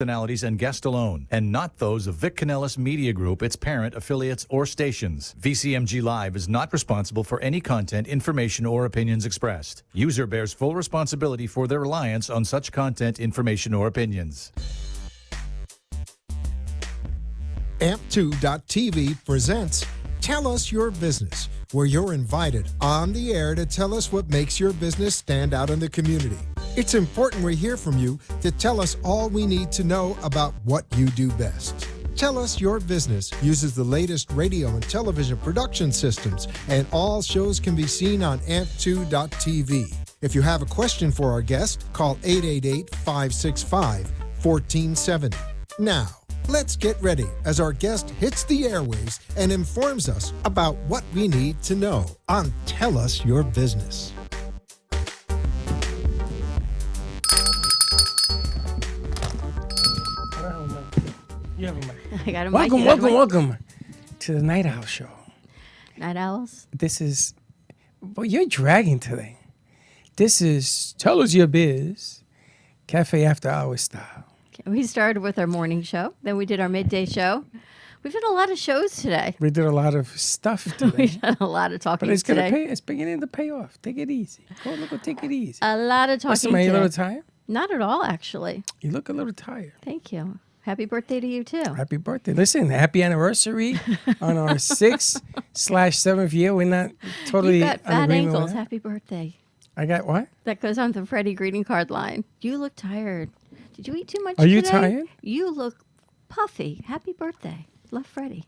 personalities and guests alone, and not those of Vic Canellis Media Group, its parent, affiliates, or stations. VCMG Live is not responsible for any content, information, or opinions expressed. User bears full responsibility for their reliance on such content, information, or opinions. AMP2.TV presents Tell Us Your Business, where you're invited on the air to tell us what makes your business stand out in the community. It's important we hear from you to tell us all we need to know about what you do best. Tell Us Your Business uses the latest radio and television production systems, and all shows can be seen on AMP2.TV. If you have a question for our guest, call 888-565-1470. Now, let's get ready as our guest hits the airwaves and informs us about what we need to know on Tell Us Your Business. You have a mic. I got a mic. Welcome to the Night Owl Show. Night Owls? This is, boy, you're dragging today. This is Tell Us Your Biz, Cafe After Hours style. We started with our morning show. Then we did our midday show. We've done a lot of shows today. We did a lot of stuff today. We've done a lot of talking But it's today. it's beginning to pay off. Take it easy. Go take it easy. A lot of What's the talking matter? You a today. little tired? Not at all, actually. You look a little tired. Thank you. Happy birthday to you, too. Happy birthday. Listen, happy anniversary on our 6/7th year. We're not totally You've got on fat agreement with ankles. that. Happy birthday. I got what? That goes on the Freddie greeting card line. You look tired. Did you eat too much Are you today? tired? You look puffy. Happy birthday. Love Freddie.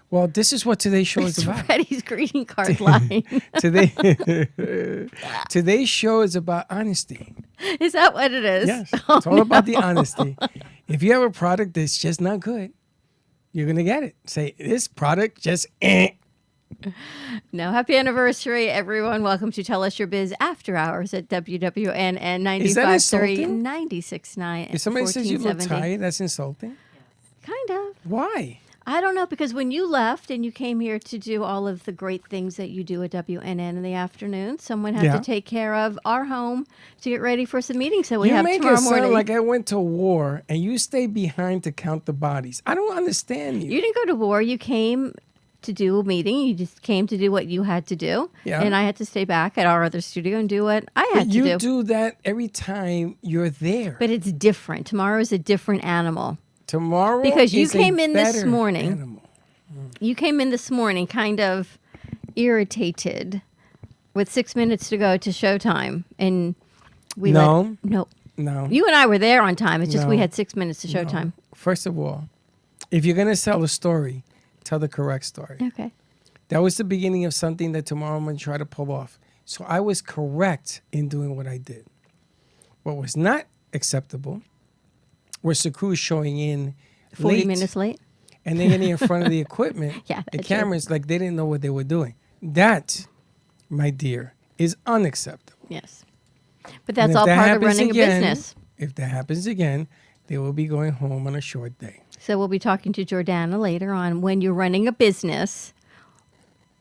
Well, this is what today's show is It's about. Freddie's greeting card line. Today's show is about honesty. Is that what it is? Yes, Oh, it's all about the honesty. If you have a product that's just not good, you're gonna get it. Say this product just. No, happy anniversary, everyone. Welcome to Tell Us Your Biz After Hours at WWNN 95.3, insulting? 96.9, If somebody says you look 1470. tired, that's insulting. Kind of. Why? I don't know, because when you left and you came here to do all of the great things that you do at WNN in the afternoon, someone had Yeah. to take care of our home to get ready for some meetings that we You have make tomorrow it sound morning. like I went to war and you stayed behind to count the bodies. I don't understand you. You didn't go to war. You came to do a meeting. You just came to do what you had to do. Yeah. And I had to stay back at our other studio and do what I But had to you do that every time you're there. But it's different. Tomorrow is a different animal. Tomorrow, Because you is a came in this better morning. animal. You came in this morning kind of irritated with 6 minutes to go to showtime. And we No. no. No. You and I were there on time. It's just we No. had 6 minutes to showtime. First of all, if you're gonna tell a story, tell the correct story. Okay. That was the beginning of something that tomorrow I'm going to try to pull off. So I was correct in doing what I did. What was not acceptable was the crew showing in 40 late minutes late. and then getting in front of the equipment, Yeah, the that's true. cameras, like they didn't know what they were doing. That, my dear, is unacceptable. Yes. But And that's if all that part of happens running again- a business. If that happens again, they will be going home on a short day. So we'll be talking to Jordana later on. When you're running a business,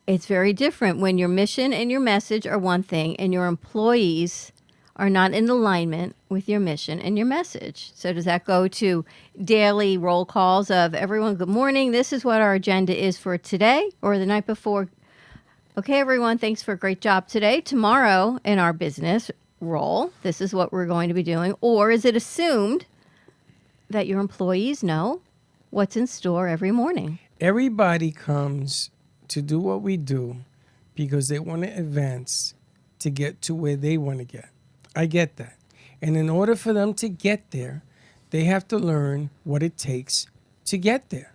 it's very different when your mission and your message are one thing and your employees are not in alignment with your mission and your message. So does that go to daily roll calls of everyone, good morning, this is what our agenda is for today, or the night before, okay, everyone, thanks for a great job today. Tomorrow in our business role, this is what we're going to be doing. Or is it assumed that your employees know what's in store every morning? Everybody comes to do what we do because they want to advance to get to where they want to get. I get that. And in order for them to get there, they have to learn what it takes to get there.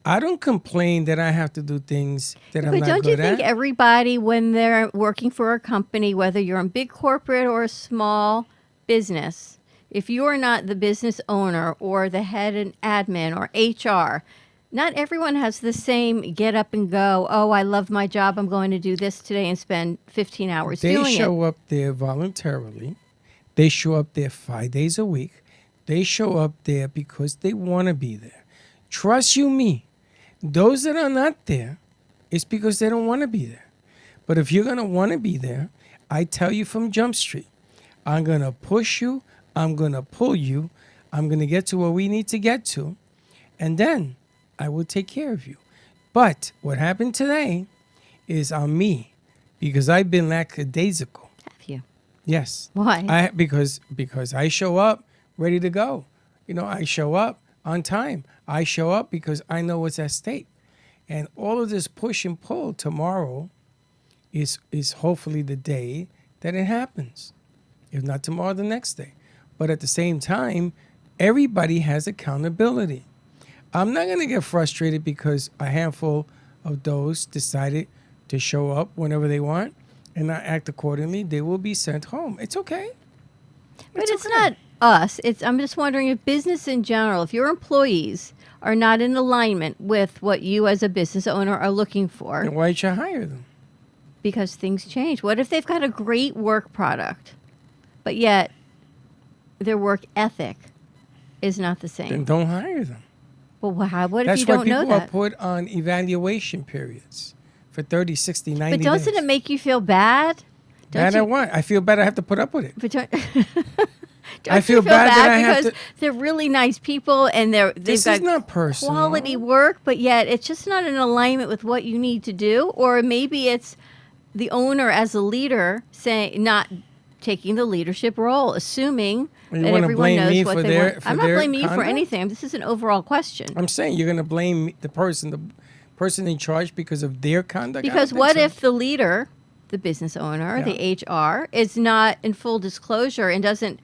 I don't complain that I have to do things that I'm But not don't you good think at. everybody, when they're working for a company, whether you're in big corporate or a small business, if you're not the business owner or the head and admin or HR, not everyone has the same get up and go, oh, I love my job, I'm going to do this today and spend 15 hours They doing show it. up there voluntarily. They show up there 5 days a week. They show up there because they want to be there. Trust you me, those that are not there, it's because they don't want to be there. But if you're going to want to be there, I tell you from Jump Street, I'm going to push you. I'm going to pull you. I'm going to get to where we need to get to, and then I will take care of you. But what happened today is on me, because I've been lackadaisical. Have you? Yes. Why? Because I show up ready to go. I show up on time. I show up because I know what's at stake. And all of this push and pull tomorrow is hopefully the day that it happens. If not tomorrow, the next day. But at the same time, everybody has accountability. I'm not going to get frustrated because a handful of those decided to show up whenever they want and not act accordingly. They will be sent home. It's okay. But it's okay. not us. I'm just wondering if business in general, if your employees are not in alignment with what you as a business owner are looking for, Then why should you hire them? because things change. What if they've got a great work product, but yet their work ethic is not the Then same? don't hire them. Well, what if That's you why don't know people are that? put on evaluation periods for 30, 60, 90 But doesn't days. it make you feel bad? Don't Bad you- at what? I feel bad I have to put up with it. But don't, don't I you feel bad that I have because to- they're really nice people and they've This got is not personal. quality work, but yet it's just not in alignment with what you need to do. Or maybe it's the owner as a leader saying not taking the leadership role, assuming You that wanna everyone blame knows me what for they their- want. for I'm not their blaming you for conduct? anything. This is an overall question. I'm saying you're going to blame the person in charge because of their conduct? I don't Because think what so. if the leader, the business owner, the HR, is not in full disclosure and doesn't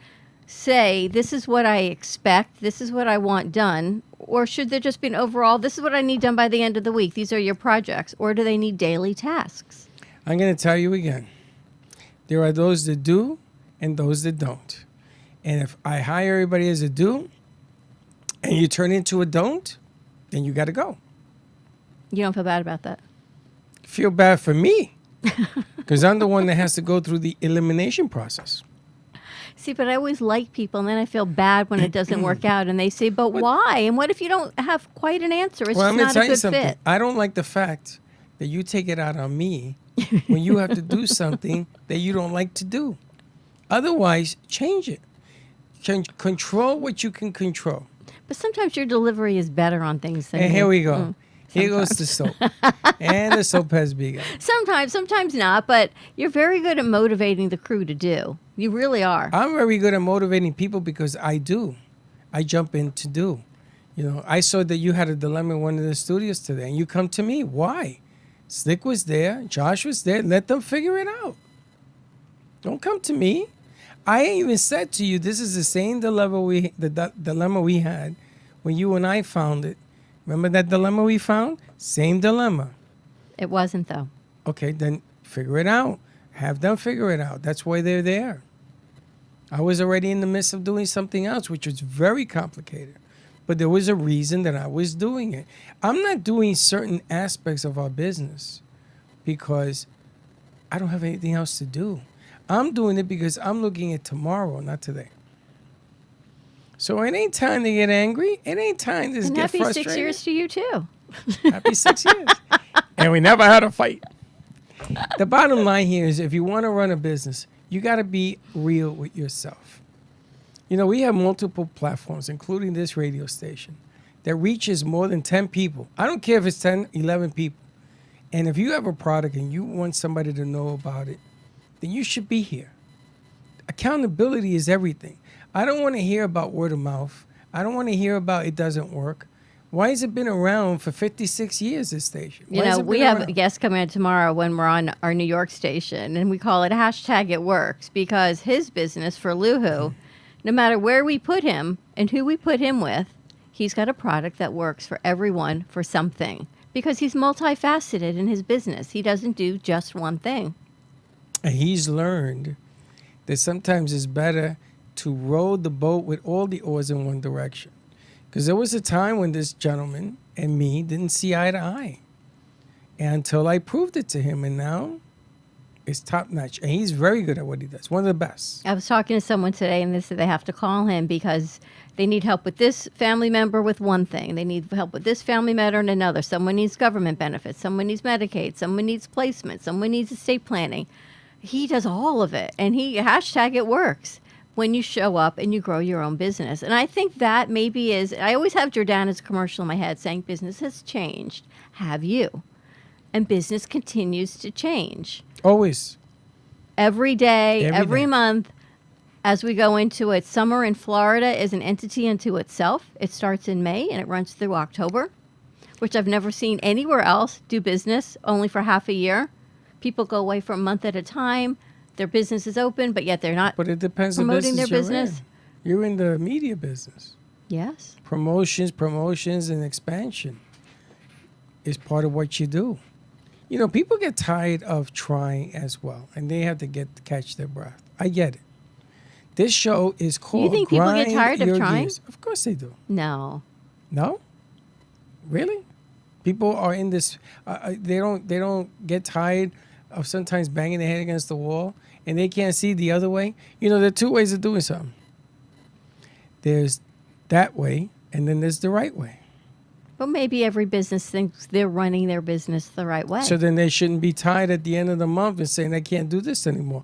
say, this is what I expect, this is what I want done? Or should there just be an overall, this is what I need done by the end of the week, these are your projects? Or do they need daily tasks? I'm going to tell you again. There are those that do and those that don't. And if I hire everybody as a do and you turn into a don't, then you got to go. You don't feel bad about that? Feel bad for me because I'm the one that has to go through the elimination process. See, but I always like people, and then I feel bad when it doesn't work out, and they say, but why? And what if you don't have quite an answer? It's Well, I'm just going to not tell a you good something. fit. I don't like the fact that you take it out on me when you have to do something that you don't like to do. Otherwise, change it. Control what you can control. But sometimes your delivery is better on things than And me. here we go. Here goes the soap. And the soap has begun. Sometimes not, but you're very good at motivating the crew to do. You really are. I'm very good at motivating people because I do. I jump in to do. I saw that you had a dilemma in one of the studios today, and you come to me. Why? Slick was there. Josh was there. Let them figure it out. Don't come to me. I even said to you, this is the same dilemma we had when you and I found it. Remember that dilemma we found? Same dilemma. It wasn't, though. Okay, then figure it out. Have them figure it out. That's why they're there. I was already in the midst of doing something else, which was very complicated. But there was a reason that I was doing it. I'm not doing certain aspects of our business because I don't have anything else to do. I'm doing it because I'm looking at tomorrow, not today. So it ain't time to get angry. It ain't time to And get happy frustrated. 6 years to you, too. Happy 6 years. And we never had a fight. The bottom line here is if you want to run a business, you got to be real with yourself. We have multiple platforms, including this radio station, that reaches more than 10 people. I don't care if it's 10, 11 people. And if you have a product and you want somebody to know about it, then you should be here. Accountability is everything. I don't want to hear about word of mouth. I don't want to hear about it doesn't work. Why has it been around for 56 years, this station? You Why has know, it we been have around? a guest coming in tomorrow when we're on our New York station, and we call it #ItWorks because his business for Luhu, no matter where we put him and who we put him with, he's got a product that works for everyone for something because he's multifaceted in his business. He doesn't do just one thing. And he's learned that sometimes it's better to row the boat with all the oars in one direction. Because there was a time when this gentleman and me didn't see eye to eye. And until I proved it to him, and now it's top notch. And he's very good at what he does, one of the best. I was talking to someone today, and they said they have to call him because they need help with this family member with one thing. They need help with this family member and another. Someone needs government benefits. Someone needs Medicaid. Someone needs placement. Someone needs estate planning. He does all of it, and he #ItWorks. when you show up and you grow your own business. And I think that maybe is, I always have Jordana's commercial in my head saying business has changed. Have you? And business continues to change. Always. Every day, every day. month, as we go into it. Summer in Florida is an entity unto itself. It starts in May and it runs through October, which I've never seen anywhere else do business only for half a year. People go away for a month at a time. Their business is open, but yet they're not But it depends on the promoting business their you're business. in. You're in the media business. Yes. Promotions, and expansion is part of what you do. You know, people get tired of trying as well, and they have to catch their breath. I get it. This show is called think people get Grind tired of Your trying? Gears. Of course they do. No. No? Really? People are in this. They don't get tired of sometimes banging their head against the wall, and they can't see the other way. You know, there are two ways of doing something. There's that way, and then there's the right way. But maybe every business thinks they're running their business the right way. So then they shouldn't be tired at the end of the month and saying, I can't do this anymore.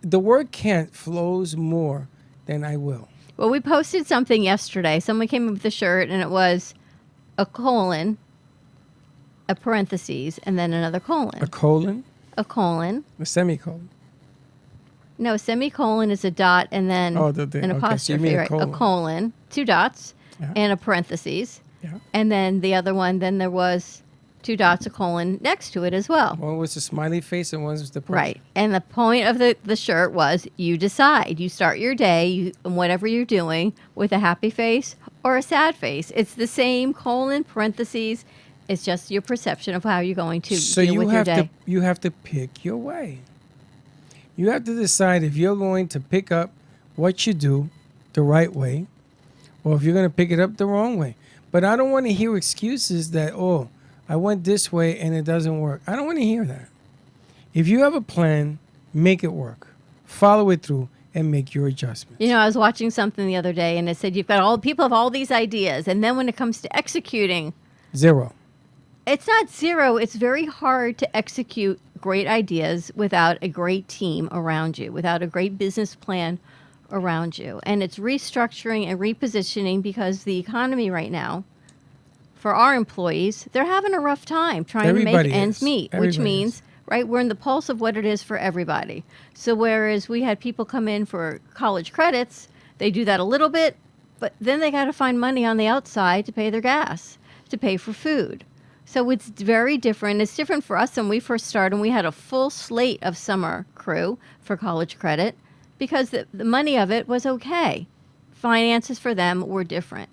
The word can't flows more than I will. Well, we posted something yesterday. Someone came up with a shirt, and it was a colon, a parentheses, and then another colon. A colon, A colon. a semicolon. No, a semicolon is a dot and then Oh, an okay, so you apostrophe, mean a right? colon. A colon, two dots, Yeah. and a parentheses. Yeah. And then the other one, then there was two dots, a colon next to it as well. One was a smiley face and one was the person. Right. And the point of the shirt was you decide. You start your day, whatever you're doing, with a happy face or a sad face. It's the same colon, parentheses. It's just your perception of how you're going to So deal you with your have day. to pick your way. You have to decide if you're going to pick up what you do the right way or if you're going to pick it up the wrong way. But I don't want to hear excuses that, oh, I went this way and it doesn't work. I don't want to hear that. If you have a plan, make it work. Follow it through and make your adjustments. You know, I was watching something the other day and it said you've got all people have all these ideas. And then when it comes to executing, Zero. it's not zero. It's very hard to execute great ideas without a great team around you, without a great business plan around you. And it's restructuring and repositioning because the economy right now, for our employees, they're having a rough time trying Everybody to make ends is. meet, Everybody which means, right, we're in the pulse of what it is for everybody. So whereas we had people come in for college credits, they do that a little bit, but then they got to find money on the outside to pay their gas, to pay for food. So it's very different. It's different for us when we first started, and we had a full slate of summer crew for college credit because the money of it was okay. Finances for them were different.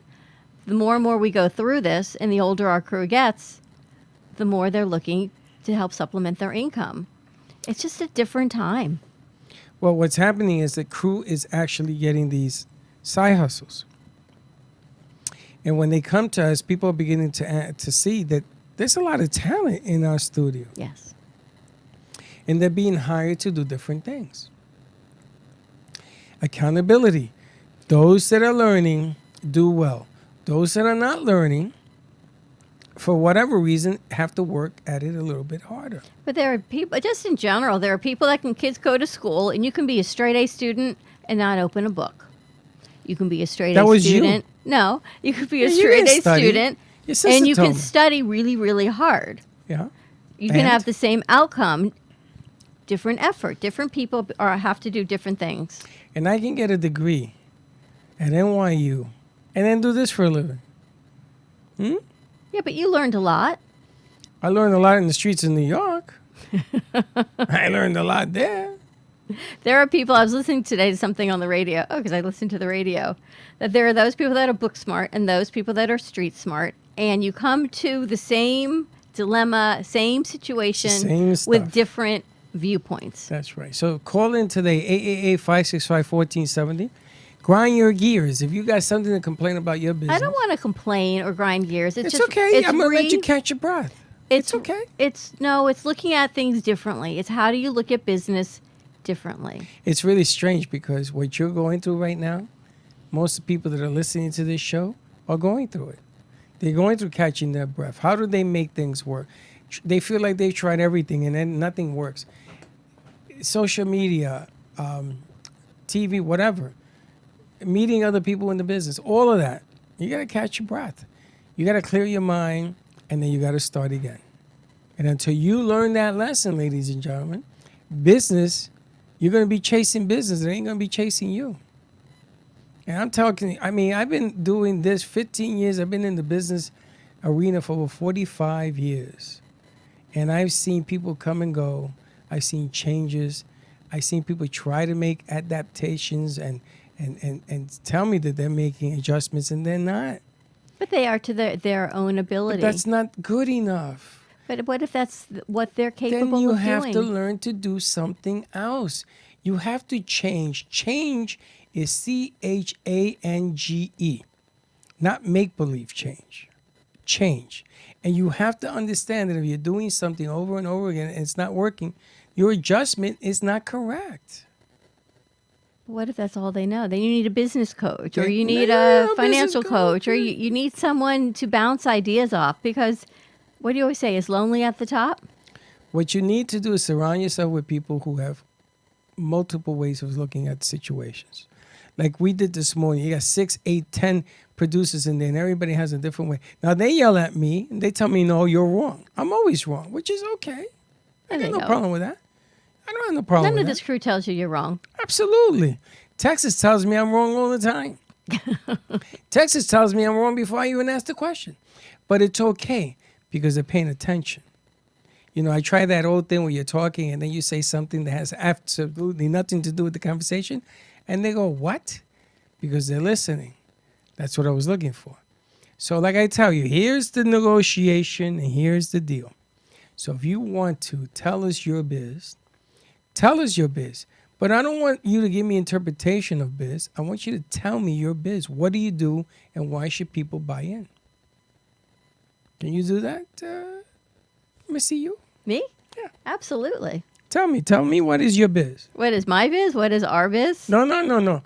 The more and more we go through this, and the older our crew gets, the more they're looking to help supplement their income. It's just a different time. Well, what's happening is the crew is actually getting these side hustles. And when they come to us, people are beginning to see that there's a lot of talent in our studio. Yes. And they're being hired to do different things. Accountability. Those that are learning do well. Those that are not learning, for whatever reason, have to work at it a little bit harder. But there are people, just in general, there are people that kids go to school and you can be a straight A student and not open a book. You can be a straight That A was you. student. No, you could be a Yeah, you straight didn't A study. student Your sister and you told can me. study really, really hard. Yeah. You can And? have the same outcome, different effort. Different people have to do different things. And I can get a degree at NYU and then do this for a living. Yeah, but you learned a lot. I learned a lot in the streets of New York. I learned a lot there. There are people, I was listening today to something on the radio, because I listen to the radio, that there are those people that are book smart and those people that are street smart. And you come to the same dilemma, same situation Same stuff. with different viewpoints. That's right. So call in today, 888-565-1470. Grind your gears. If you got something to complain about your business. I don't want to complain or grind gears. It's just, okay. I'm going to let you re- catch your breath. It's okay. It's looking at things differently. It's how do you look at business differently? It's really strange because what you're going through right now, most of the people that are listening to this show are going through it. They're going through catching their breath. How do they make things work? They feel like they've tried everything and then nothing works. Social media, TV, whatever, meeting other people in the business, all of that, you got to catch your breath. You got to clear your mind, and then you got to start again. And until you learn that lesson, ladies and gentlemen, business, you're going to be chasing business. It ain't going to be chasing you. And I'm talking, I mean, I've been doing this 15 years. I've been in the business arena for over 45 years. And I've seen people come and go. I've seen changes. I've seen people try to make adaptations and tell me that they're making adjustments, and they're not. But they are to their own ability. But that's not good enough. But what if that's what they're capable Then you of have doing? to learn to do something else. You have to change. Change is CHANGE, not make-believe change. Change. And you have to understand that if you're doing something over and over again and it's not working, your adjustment is not correct. What if that's all they know? Then you need a business coach, or Then- you need Yeah, a a financial business coach, coach, or yeah. you need someone to bounce ideas off, because what do you always say, is lonely at the top? What you need to do is surround yourself with people who have multiple ways of looking at situations. Like we did this morning. You got 6, 8, 10 producers in there, and everybody has a different way. Now, they yell at me, and they tell me, no, you're wrong. I'm always wrong, which is okay. I And got they no know. problem with that. I don't have no problem None with of that. this crew tells you you're wrong. Absolutely. Texas tells me I'm wrong all the time. Texas tells me I'm wrong before I even ask the question. But it's okay because they're paying attention. You know, I try that old thing where you're talking and then you say something that has absolutely nothing to do with the conversation. And they go, what? Because they're listening. That's what I was looking for. So like I tell you, here's the negotiation and here's the deal. So if you want to tell us your biz, tell us your biz. But I don't want you to give me interpretation of biz. I want you to tell me your biz. What do you do and why should people buy in? Can you do that, Missy you? Me? Yeah. Absolutely. Tell me what is your biz? What is my biz? What is our biz? No.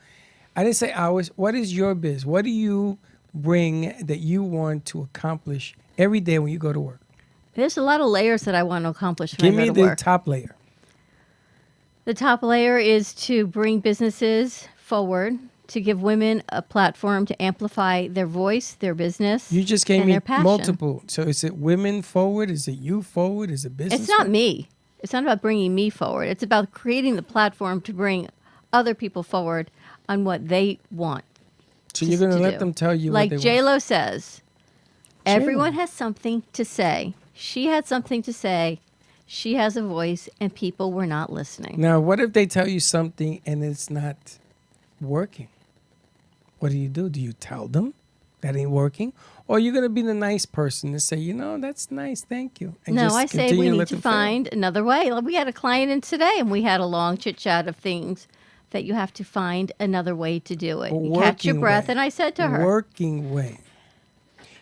I didn't say ours. What is your biz? What do you bring that you want to accomplish every day when you go to work? There's a lot of layers that I want to accomplish Give when I me go to the work. top layer. The top layer is to bring businesses forward, to give women a platform to amplify their voice, their business, You just gave and me their passion. multiple. So is it women forward? Is it you forward? Is it business? It's not forward? me. It's not about bringing me forward. It's about creating the platform to bring other people forward on what they want. So you're going to to let do. them tell you Like what they J want. Lo says, everyone has something to say. She had something to say. She has a voice, and people were not listening. Now, what if they tell you something and it's not working? What do? Do you tell them that ain't working? Or are you going to be the nice person and say, you know, that's nice, thank you. And No, just I say continue we to need let to them fail? find another way. Like, we had a client in today, and we had a long chit chat of things that you have to find another way to do it. A You catch your working breath, way. and I said to her, Working way.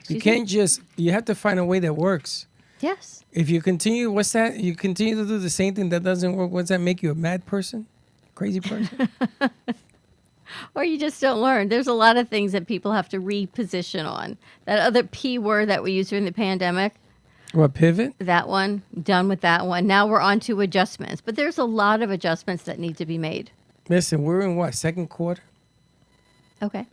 You Excuse can't just, you have to find a way that works. yes. If you continue, what's that? You continue to do the same thing that doesn't work. What's that make you, a mad person? Crazy person? Or you just don't learn. There's a lot of things that people have to reposition on. That other P word that we used during the pandemic, What, pivot? that one, done with that one. Now we're on to adjustments. But there's a lot of adjustments that need to be made. Listen, we're in what, second quarter? Okay.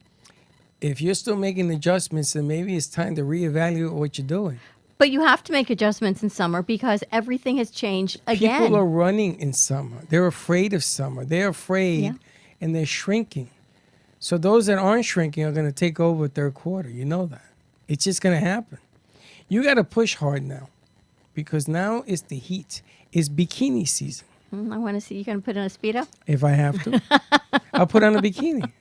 If you're still making adjustments, then maybe it's time to reevaluate what you're doing. But you have to make adjustments in summer because everything has changed again. People are running in summer. They're afraid of summer. They're afraid Yeah. and they're shrinking. So those that aren't shrinking are going to take over third quarter. You know that. It's just going to happen. You got to push hard now because now it's the heat. It's bikini season. I want to see you going to put on a Speedo? If I have to, I'll put on a bikini.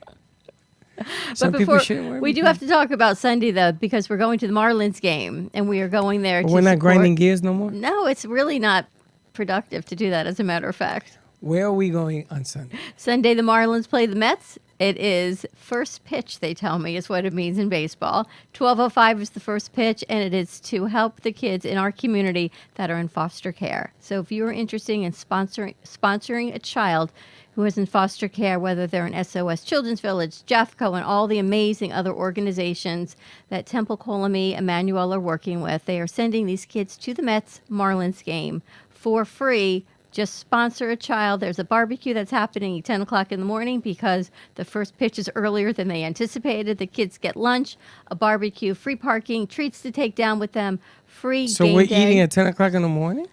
Some But people before, shouldn't wear we do bikinis. have to talk about Sunday, though, because we're going to the Marlins game, and we are going there But to we're not support- grinding gears no more. No, it's really not productive to do that, as a matter of fact. Where are we going on Sunday? Sunday, the Marlins play the Mets. It is first pitch, they tell me, is what it means in baseball. 12:05 is the first pitch, and it is to help the kids in our community that are in foster care. So if you're interested in sponsoring a child who is in foster care, whether they're in SOS Children's Village, Jeffco, and all the amazing other organizations that Temple Colony, Emmanuel are working with, they are sending these kids to the Mets Marlins game for free, Just sponsor a child. There's a barbecue that's happening at 10 o'clock in the morning because the first pitch is earlier than they anticipated. The kids get lunch, a barbecue, free parking, treats to take down with them, free So game we're day. eating at 10 o'clock in the morning?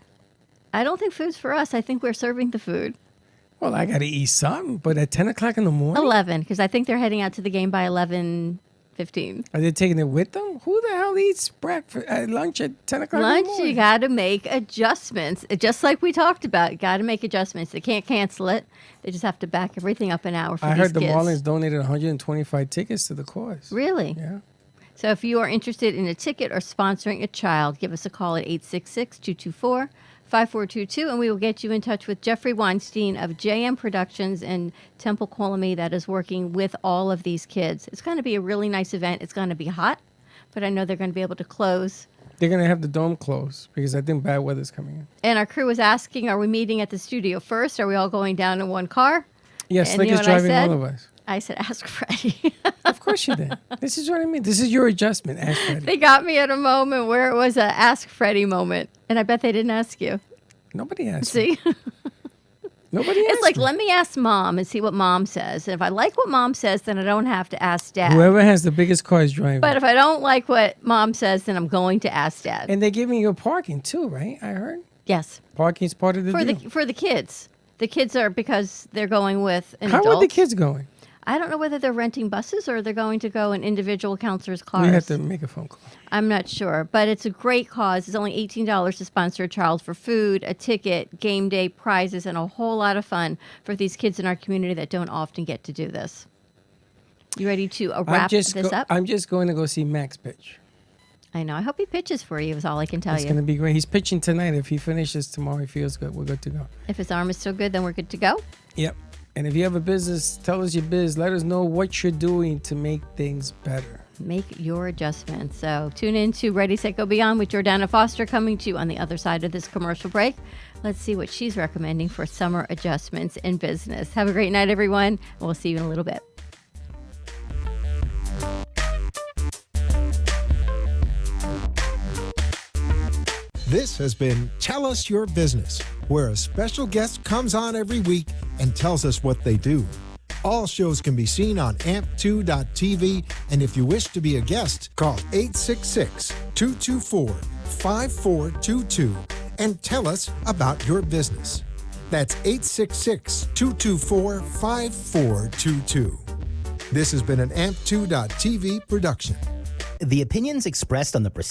I don't think food's for us. I think we're serving the food. Well, I got to eat something, but at 10 o'clock in the morning? 11, because I think they're heading out to the game by 11:15. Are they taking it with them? Who the hell eats breakfast lunch at 10 o'clock in the Lunch, morning? you got to make adjustments. Just like we talked about, got to make adjustments. They can't cancel it. They just have to back everything up an hour for I these heard the kids. Marlins donated 125 tickets to the cause. Really? Yeah. So if you are interested in a ticket or sponsoring a child, give us a call at 866-224-5422, and we will get you in touch with Jeffrey Weinstein of JM Productions in Temple Colony that is working with all of these kids. It's going to be a really nice event. It's going to be hot, but I know they're going to be able to close. They're going to have the dome closed because I think bad weather's coming in. And our crew was asking, are we meeting at the studio first? Are we all going down in one car? Yes, And Slick you know is what I driving said? all of us. I said, ask Freddie. Of course you did. This is what I mean. This is your adjustment. Ask Freddie. They got me at a moment where it was a ask Freddie moment. And I bet they didn't ask you. Nobody asked me. See? Nobody asked It's like, me. let me ask mom and see what mom says. And if I like what mom says, then I don't have to ask dad. Whoever has the biggest car is driving. But if I don't like what mom says, then I'm going to ask dad. And they're giving you parking too, right? I heard. Yes. Parking's part of the For deal. the kids. The kids are because they're going with an How adult. are the kids going? I don't know whether they're renting buses or they're going to go in individual counselors' cars. We have to make a phone call. I'm not sure, but it's a great cause. It's only $18 to sponsor a child for food, a ticket, game day, prizes, and a whole lot of fun for these kids in our community that don't often get to do this. You ready to wrap this up? I'm just going to go see Max pitch. I know. I hope he pitches for you is all I can tell It's you. going to be great. He's pitching tonight. If he finishes tomorrow, he feels good. We're good to go. If his arm is still good, then we're good to go. Yep. And if you have a business, tell us your biz. Let us know what you're doing to make things better. Make your adjustments. So tune in to Ready, Set, Go Beyond with Jordana Foster coming to you on the other side of this commercial break. Let's see what she's recommending for summer adjustments in business. Have a great night, everyone. And we'll see you in a little bit. This has been Tell Us Your Business, where a special guest comes on every week and tells us what they do. All shows can be seen on amp2.tv, and if you wish to be a guest, call 866-224-5422 and tell us about your business. That's 866-224-5422. This has been an amp2.tv production. The opinions expressed on the proceedings